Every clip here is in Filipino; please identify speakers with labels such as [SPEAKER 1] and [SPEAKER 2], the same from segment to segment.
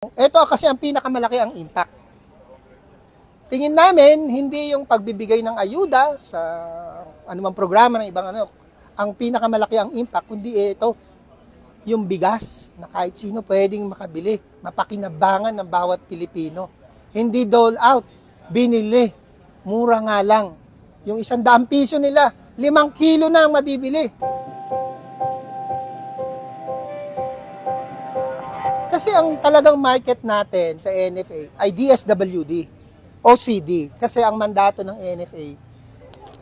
[SPEAKER 1] Ito kasi ang pinakamalaki ang impact. Tingin namin, hindi yung pagbibigay ng ayuda sa anumang programa ng ibang ang pinakamalaki ang impact, kundi ito, yung bigas na kahit sino pwedeng makabili, mapakinabangan ng bawat Pilipino. Hindi dole out, binili, mura nga lang. Yung 100 piso nila, 5 kilo na ang mabibili. Kasi ang talagang market natin sa NFA ay DSWD, OCD. Kasi ang mandato ng NFA,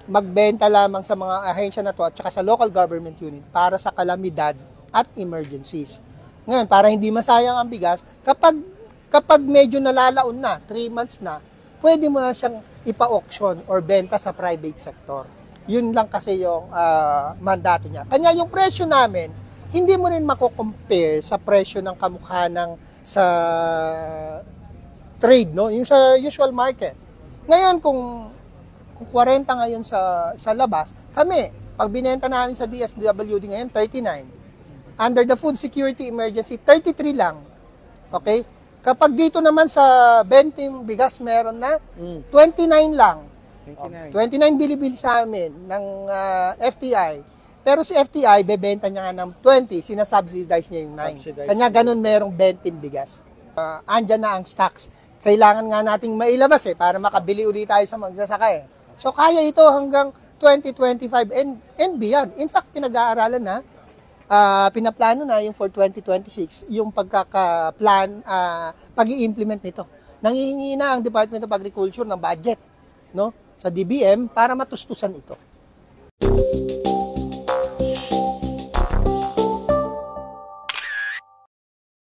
[SPEAKER 1] magbenta lamang sa mga ahensya na to at saka sa local government unit para sa kalamidad at emergencies. Ngayon, para hindi masayang ang bigas, kapag medyo nalalaon na, 3 months na, pwede mo na siyang ipa-auction or benta sa private sector. Yun lang kasi yung mandato niya. Kanya yung presyo namin, hindi mo rin mako-compare sa presyo ng kamukha ng sa trade, no? Yung sa usual market. Ngayon, kung 40 ngayon sa labas, kami, pag binenta namin sa DSWD ngayon, 39. Under the food security emergency, 33 lang. Okay? Kapag dito naman sa 20 bigas, meron na 29 lang. 29 bilibili sa amin ng FTI. Pero si FTI, bebenta niya nga ng 20, sinasubsidize niya yung 9. Kanya ganun merong 20 bigas. Andyan na ang stocks. Kailangan nga nating mailabas para makabili ulit tayo sa magsasaka So kaya ito hanggang 2025 and beyond. In fact, pinag-aaralan na, pinaplano na yung for 2026, yung pagkakaplan, pag-i-implement nito. Nangihingi na ang Department of Agriculture ng budget, no, sa DBM para matustusan ito.